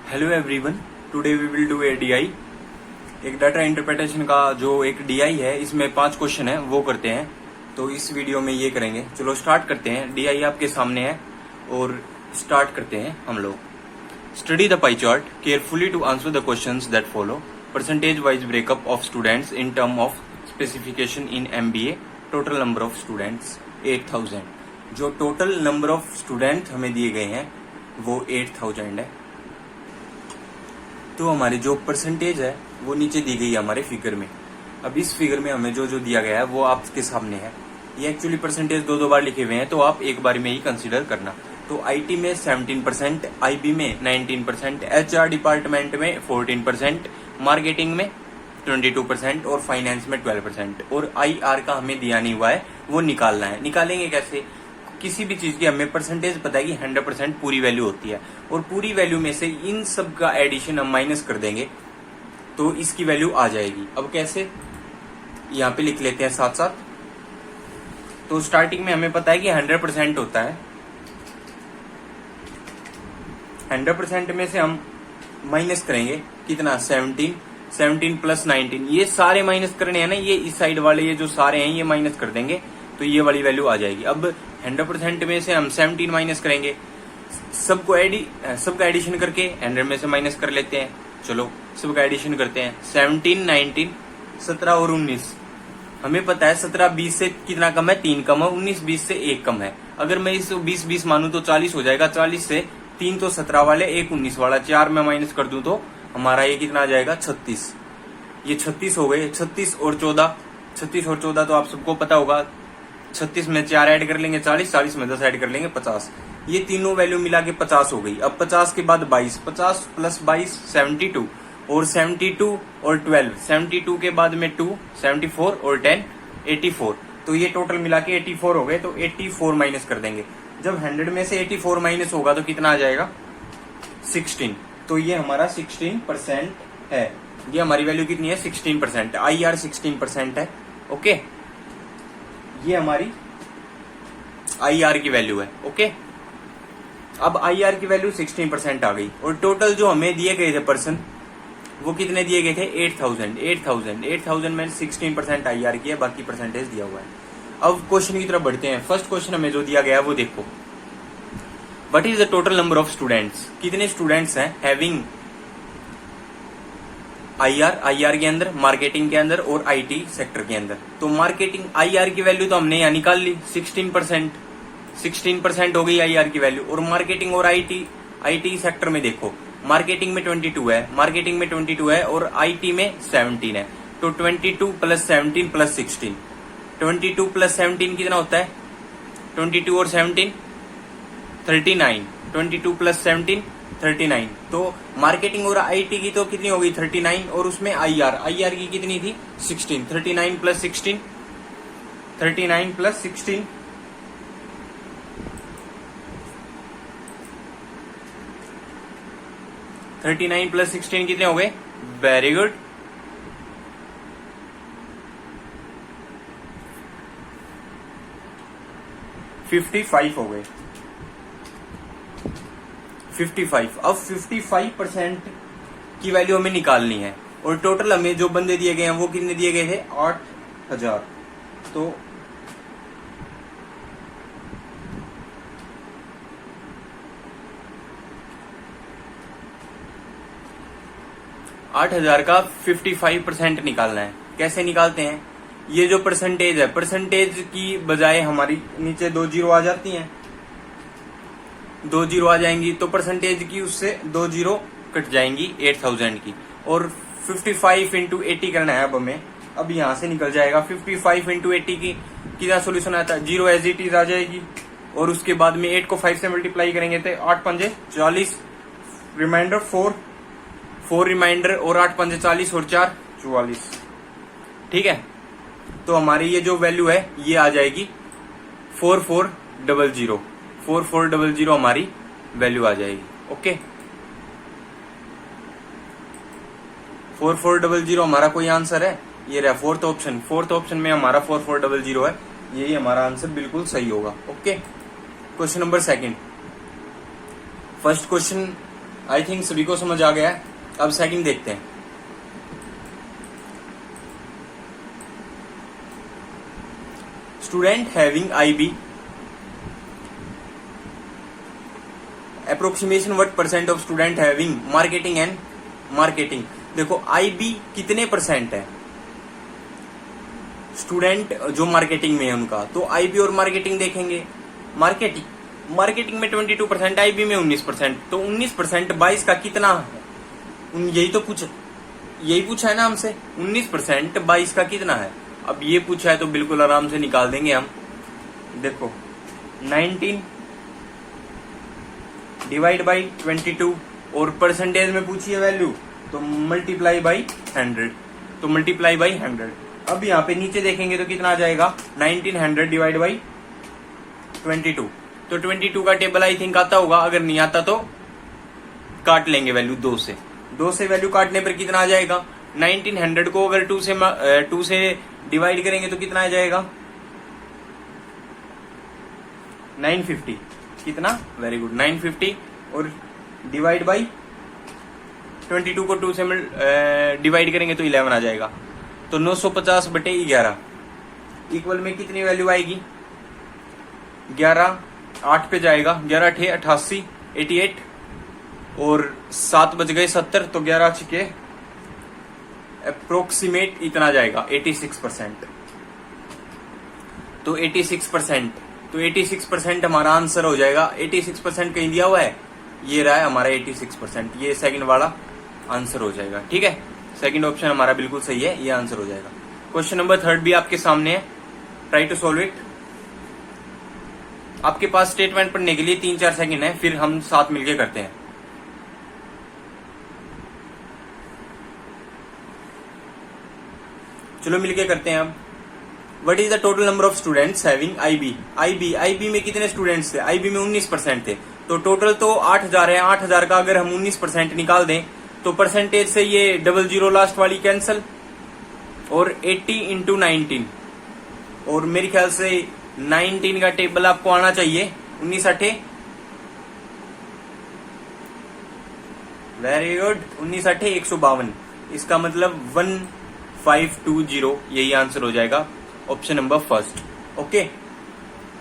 Hello everyone, today we will do a DI. एक data interpretation का जो एक डीआई है, इसमें 5 क्वेश्चन है वो करते हैं। तो इस वीडियो में ये करेंगे। चलो स्टार्ट करते हैं। डीआई आपके सामने है और स्टार्ट करते हैं हम लोग। Study the pie chart carefully to answer the questions that follow. Percentage wise breakup of students in term of specification in MBA. Total number of students 8000। जो टोटल नंबर ऑफ स्टूडेंट हमें दिए गए हैं वो 8000 है। तो हमारी जो परसेंटेज है वो नीचे दी गई है हमारे फिगर में। अब इस फिगर में हमें जो जो दिया गया है वो आपके सामने है। ये एक्चुअली परसेंटेज दो बार लिखे हुए हैं, तो आप एक बार में ही कंसीडर करना। तो आईटी में 17%, आईबी में 19%, एचआर डिपार्टमेंट में 14%, मार्केटिंग में 22% और फाइनेंस में 12%। और आईआर का हमें दिया नहीं हुआ है, वो निकालना है। निकालेंगे कैसे? किसी भी चीज की हमें परसेंटेज पता है कि 100% पूरी वैल्यू होती है, और पूरी वैल्यू में से इन सब का एडिशन हम माइनस कर देंगे तो इसकी वैल्यू आ जाएगी। अब कैसे, यहाँ पे लिख लेते हैं साथ साथ। तो स्टार्टिंग में हमें पता है कि 100% होता है। 100% में से हम माइनस करेंगे कितना? 17 प्लस 19। ये सारे माइनस करने हैं ना, ये इस साइड वाले ये जो सारे हैं ये माइनस कर देंगे तो ये वाली वैल्यू आ जाएगी। अब 100% में से हम 17 माइनस करेंगे, सबका एडिशन करके 100 में से माइनस कर लेते हैं। चलो सबका एडिशन करते हैं। 17, 19, 17 और 19। हमें पता है 17 20 से कितना कम है? 3 कम है। 19 20 से 1 कम है। अगर मैं इस 20 मानूं तो 40 हो जाएगा। 40 से 3 तो 17 वाले, 1 19 वाला, 4 में माइनस कर दूं तो हमारा ये कितना आ जाएगा? 36। ये 36 हो गए। 36 और 14 तो आप सबको पता होगा। 36 में 4 ऐड कर लेंगे 40, 40 में 10 ऐड कर लेंगे 50। ये तीनों वैल्यू मिला के 50 हो गई। अब 50 के बाद 22, 50 प्लस 22 72, और 72 और 12, 72 के बाद में 2, 74 और 10 84। तो ये टोटल मिला के 84 हो गए। तो 84 माइनस कर देंगे। जब 100 में से 84 माइनस होगा तो कितना आ जाएगा? 16। तो ये हमारा 16% है। ये हमारी वैल्यू कितनी है? 16%। आईआर 16% है। ओके, ये हमारी आईआर की वैल्यू है। ओके, अब आईआर की वैल्यू 16% आ गई। और टोटल जो हमें दिए गए थे पर्सन, वो कितने दिए गए थे? 8000 में 16% आईआर की है, बाकी परसेंटेज दिया हुआ है। अब क्वेश्चन की तरफ बढ़ते हैं। फर्स्ट क्वेश्चन हमें जो दिया गया है वो देखो। What is the total number of students? कितने स्टूडेंट्स हैं हैविंग आईआर के अंदर, मार्केटिंग के अंदर और आईटी सेक्टर के अंदर। तो मार्केटिंग आईआर की वैल्यू तो हमने यहाँ निकाल ली, 16% हो गई आईआर की वैल्यू। और मार्केटिंग और आईटी सेक्टर में देखो, मार्केटिंग में 22 है और आईटी में 17 है। तो 22 प्लस 17 प्लस 16, 22 प्लस 17 कितना होता है? 22 और 17 39, 22 प्लस 17 39। तो मार्केटिंग और आईटी की तो कितनी हो गई? 39, और उसमें आईआर की कितनी थी? 16। 39 प्लस 16 39 प्लस 16 39 प्लस 16 कितने हो गए? वेरी गुड, 55 हो गए। 55। अब 55% की वैल्यू हमें निकालनी है। और टोटल हमें जो बंदे दिए गए हैं वो कितने दिए गए थे? 8000। तो 8000 का 55% निकालना है। कैसे निकालते हैं? ये जो परसेंटेज है, परसेंटेज की बजाय हमारी नीचे 2 जीरो आ जाती हैं। 2 जीरो आ जाएंगी तो परसेंटेज की उससे 2 जीरो कट जाएंगी 8000 की। और 55 इंटू 80 करना है अब हमें। अब यहां से निकल जाएगा 55 इंटू 80 की कितना सोल्यूशन आता है? 0 एज इट इज आ जाएगी। और उसके बाद में 8 को 5 से मल्टीप्लाई करेंगे तो 8 पंजे 40, रिमाइंडर 4 रिमाइंडर, और 8 पंजे 40 और 4 44। ठीक है, तो हमारी ये जो वैल्यू है ये आ जाएगी 4400। 4400 हमारी वैल्यू आ जाएगी। ओके, 4400 हमारा कोई आंसर है? ये रहा फोर्थ ऑप्शन में हमारा 4400 है। यही हमारा आंसर बिल्कुल सही होगा। Okay, question number second. First question I think सभी को समझ आ गया है। अब सेकंड देखते हैं। Student having IB approximation what percent of student having marketing and marketing. देखो IB कितने परसेंट है स्टूडेंट जो मार्केटिंग में है उनका, तो IB और मार्केटिंग देखेंगे। मार्केटिंग में 22%, IB में 19%, तो 19% 22 का कितना है, यही पूछा है ना हमसे। 19% 22 का कितना है, अब ये पूछा है तो बिल्कुल आराम से निकाल देंगे हम। देखो 19 डिवाइड बाई 22 और परसेंटेज में पूछी है वैल्यू तो मल्टीप्लाई बाई 100, तो मल्टीप्लाई बाई 100। अब यहाँ पे नीचे देखेंगे तो कितना आ जाएगा 1900 डिवाइड बाई 22, तो 22 का टेबल आई थिंक आता होगा, अगर नहीं आता तो काट लेंगे वैल्यू 2 से वैल्यू काटने पर कितना आ जाएगा 1900 को अगर 2 से डिवाइड करेंगे तो कितना आ जाएगा 950, कितना, वेरी गुड 950, और डिवाइड बाई 22 को 2 से डिवाइड करेंगे तो 11 आ जाएगा, तो 950/11 इक्वल में कितनी वैल्यू आएगी 11, 8 पे जाएगा, 11 × 8 = 88, 88 और 7 बज गए 70, तो 11 छिके अप्रोक्सीमेट इतना जाएगा 86%, तो 86% हमारा आंसर हो जाएगा। 86% कहीं दिया हुआ है, ये रहा है हमारा 86%, ये सेकंड वाला आंसर हो जाएगा। ठीक है, सेकंड ऑप्शन हमारा बिल्कुल सही है, ये आंसर हो जाएगा। क्वेश्चन नंबर 3 भी आपके सामने है, ट्राई टू सॉल्व इट। आपके पास स्टेटमेंट पढ़ने के लिए 3-4 सेकंड है, फिर हम साथ मिलके करते हैं। चलो मिलके करते हैं अब। What is the total number of students having IB में कितने स्टूडेंट्स थे, IB में 19% थे, तो टोटल तो 8000 है। 8000 का अगर हम 19% निकाल दें तो परसेंटेज से ये 00 लास्ट वाली कैंसल, और 80 × 19, और मेरे ख्याल से 19 का टेबल आपको आना चाहिए 19 8, वेरी गुड, 19 8 152, इसका मतलब 1520, यही आंसर हो जाएगा, option number first. Okay,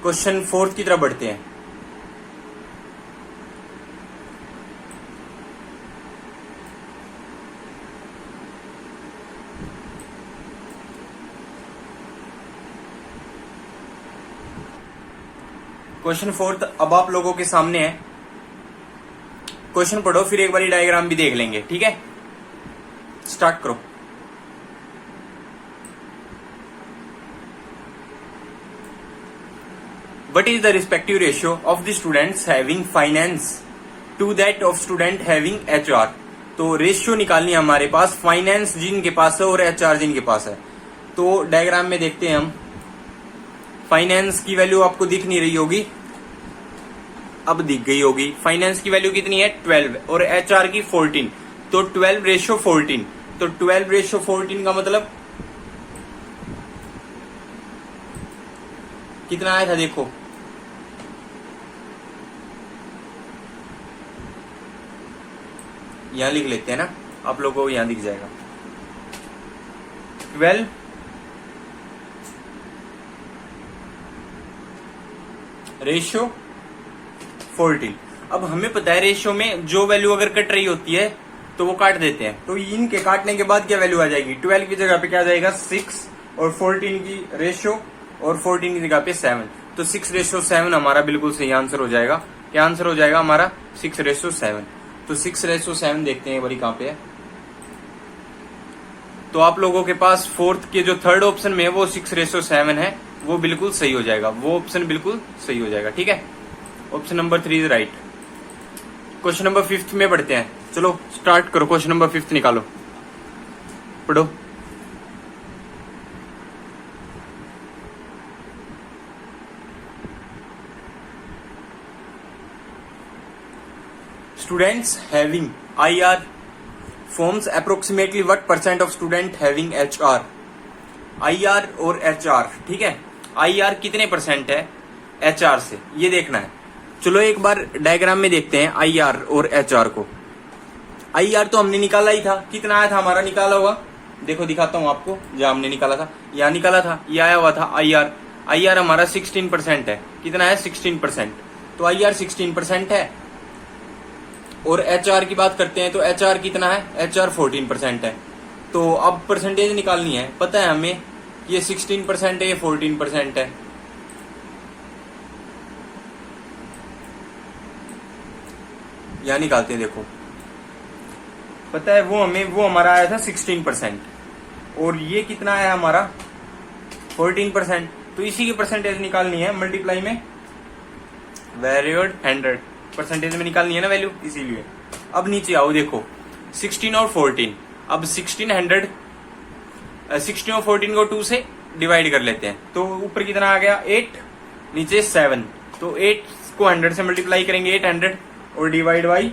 question 4 की तरफ बढ़ते हैं। क्वेश्चन 4 अब आप लोगों के सामने है। क्वेश्चन पढ़ो, फिर एक बारी डायग्राम भी देख लेंगे। ठीक है, स्टार्ट करो। What is the respective ratio of the students having finance to that of student having HR? तो रेशियो निकालनी है हमारे पास, फाइनेंस जिनके पास है और HR जिनके पास है। तो डायग्राम में देखते हैं हम। फाइनेंस की वैल्यू आपको दिख नहीं रही होगी, अब दिख गई होगी। फाइनेंस की वैल्यू कितनी है 12 और HR की 14, तो 12:14, तो 12:14 का मतलब कितना आया था, देखो यहां लिख लेते हैं ना, आप लोगों को यहां दिख जाएगा 12 रेशियो 14। अब हमें पता है रेशियो में जो वैल्यू अगर कट रही होती है तो वो काट देते हैं, तो इनके काटने के बाद क्या वैल्यू आ जाएगी 12 की जगह पे क्या आ जाएगा 6, और 14 की रेशियो, और 14 की जगह पे 7, तो 6:7 हमारा बिल्कुल सही आंसर हो जाएगा। क्या आंसर हो जाएगा हमारा 6:7। तो 6:7 देखते हैं बड़ी कहां पे है। तो आप लोगों के पास फोर्थ के जो थर्ड ऑप्शन में है वो 6:7 है, वो बिल्कुल सही हो जाएगा, वो ऑप्शन बिल्कुल सही हो जाएगा। ठीक है, option number 3 is right. Question number 5 में पढ़ते हैं। चलो स्टार्ट करो, क्वेश्चन नंबर 5 निकालो, पढ़ो। Students having IR forms approximately what percent of student having HR? IR और HR, ठीक है, IR कितने परसेंट है HR से, ये देखना है। चलो एक बार डायग्राम में देखते हैं IR और HR को। IR तो हमने निकाला ही था, कितना आया था हमारा निकाला हुआ, देखो दिखाता हूं आपको, जहां हमने निकाला था यहाँ निकाला था, ये आया हुआ था IR हमारा 16% है, कितना है 16%, तो IR 16% है। और HR की बात करते हैं तो HR कितना है, HR 14% है। तो अब परसेंटेज निकालनी है, पता है हमें ये 16% है, ये 14% है। यहां निकालते हैं, देखो पता है वो हमारा आया था 16% और ये कितना आया हमारा 14%। तो इसी की परसेंटेज निकालनी है, मल्टीप्लाई में वेरी गुड 100 परसेंटेज में निकालनी है ना वैल्यू, इसीलिए। अब नीचे आओ, देखो 16 और 14, अब 16 और 14 को 2 से डिवाइड कर लेते हैं, तो ऊपर कितना आ गया 8, नीचे 7, तो 8 को 100 से मल्टीप्लाई करेंगे 800 और डिवाइड बाई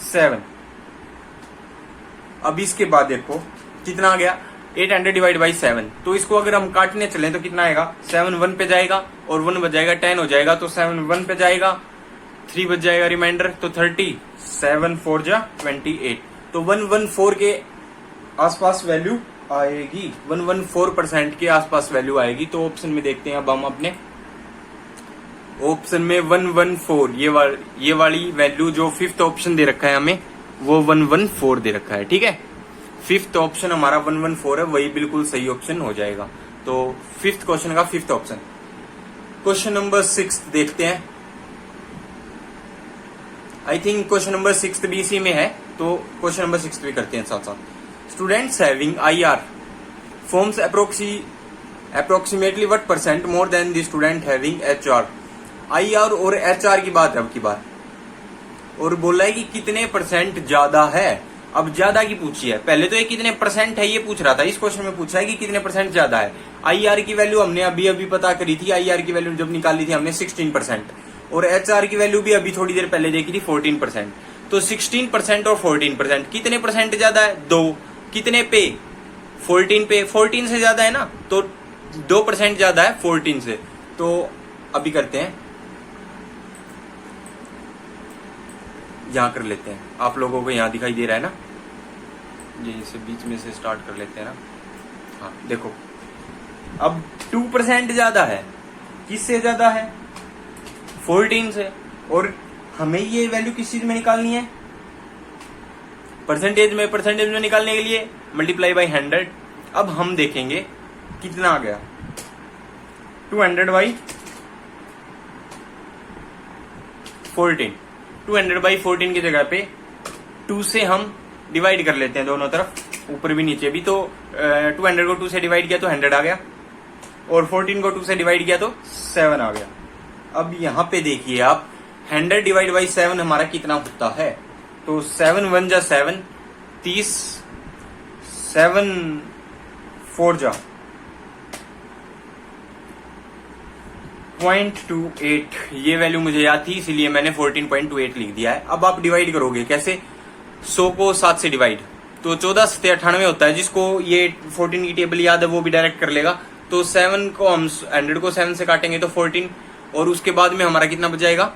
7। अब इसके बाद देखो कितना आ गया 800 डिवाइड बाई 7, तो इसको अगर हम काटने चले तो कितना आएगा, 7 1 पे जाएगा और 1 बच जाएगा, 10 हो जाएगा, तो 7 1 पे जाएगा, 3 बच जाएगा रिमाइंडर, तो 30, 7 4 जा 28, तो 114 के आसपास वैल्यू आएगी, 114% के आसपास वैल्यू आएगी। तो ऑप्शन में देखते हैं अब हम अपने ऑप्शन में 114, ये वाली वैल्यू जो फिफ्थ ऑप्शन दे रखा है हमें, वो 114 दे रखा है, ठीक है। फिफ्थ ऑप्शन हमारा 114 है, वही बिल्कुल सही ऑप्शन हो जाएगा। तो फिफ्थ क्वेश्चन का फिफ्थ ऑप्शन। क्वेश्चन नंबर 6 देखते हैं, आई थिंक क्वेश्चन नंबर 6 भी इसी में है, तो क्वेश्चन नंबर 6 भी करते हैं साथ साथ। Students having IR forms approximately what percent more than the student having HR। IR और HR की बात है अब की बार, और बोला है कि कितने परसेंट ज्यादा है। अब ज्यादा की पूछी है, पहले तो ये कितने परसेंट है ये पूछ रहा था, इस क्वेश्चन में पूछा है कि कितने परसेंट ज्यादा है। IR की वैल्यू हमने अभी पता करी थी, IR की वैल्यू जब निकाली थी हमने 16%, और HR की वैल्यू भी अभी थोड़ी देर पहले देखी थी 14%। तो 16% और 14% कितने परसेंट ज्यादा है, 2, कितने पे 14 पे, 14 से ज्यादा है ना, तो 2% ज्यादा है 14 से। तो अभी करते हैं, यहां कर लेते हैं, आप लोगों को यहां दिखाई दे रहा है ना, यहीं से बीच में से स्टार्ट कर लेते हैं ना। हाँ देखो, अब 2% ज्यादा है, किससे ज्यादा है 14 से, और हमें ये वैल्यू किस चीज में निकालनी है, परसेंटेज में निकालने के लिए मल्टीप्लाई बाई 100। अब हम देखेंगे कितना आ गया 200 बाई 14, 200 बाई 14 की जगह पे 2 से हम डिवाइड कर लेते हैं दोनों तरफ, ऊपर भी नीचे भी। तो 200 को 2 से डिवाइड किया तो 100 आ गया, और 14 को 2 से डिवाइड किया तो 7 आ गया। अब यहां पे देखिए आप, 100 डिवाइड बाई 7 हमारा कितना होता है, तो 7 1 जा 7, 30, 7 4 जा 0.28, ये वैल्यू मुझे याद थी इसीलिए मैंने 14.28 लिख दिया है। अब आप डिवाइड करोगे कैसे, 100 को 7 से डिवाइड, तो 14 से 98 होता है, जिसको ये 14 की टेबल याद है वो भी डायरेक्ट कर लेगा। तो 7 को हम 100 को 7 से काटेंगे तो 14, और उसके बाद में हमारा कितना बच जाएगा,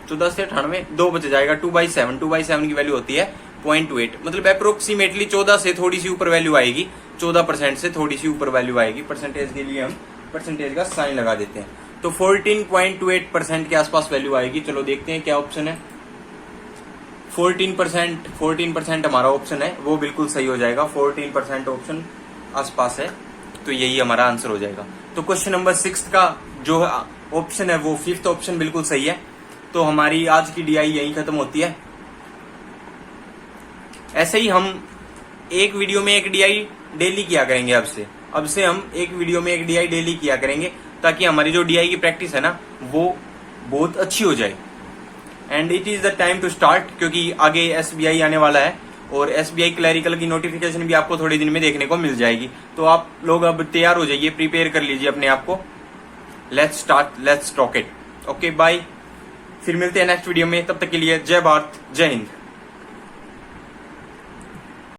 14 से 98, 2 बच जाएगा, 2/7, 2/7 की वैल्यू होती है 0.8, मतलब अप्रोक्सीमेटली 14 से थोड़ी सी ऊपर वैल्यू आएगी, 14% से थोड़ी सी ऊपर वैल्यू आएगी। परसेंटेज के लिए हम परसेंटेज का साइन लगा देते हैं, तो 14.28% के आसपास वैल्यू आएगी। चलो देखते हैं क्या ऑप्शन है, 14% हमारा ऑप्शन है, वो बिल्कुल सही हो जाएगा, 14% ऑप्शन आसपास है, तो यही हमारा आंसर हो जाएगा। तो क्वेश्चन नंबर 6 का जो ऑप्शन है वो फिफ्थ ऑप्शन बिल्कुल सही है। तो हमारी आज की DI यही खत्म होती है। ऐसे ही हम एक वीडियो में एक DI डेली किया करेंगे, अब से हम एक वीडियो में एक DI डेली किया करेंगे, ताकि हमारी जो DI की प्रैक्टिस है ना वो बहुत अच्छी हो जाए। And it is the time to start, क्योंकि आगे SBI आने वाला है, और SBI क्लैरिकल की नोटिफिकेशन भी आपको थोड़े दिन में देखने को मिल जाएगी। तो आप लोग अब तैयार हो जाइए, प्रिपेयर कर लीजिए अपने आप को। Let's start, let's rock it. Okay bye, फिर मिलते हैं नेक्स्ट वीडियो में, तब तक के लिए जय भारत, जय हिंद।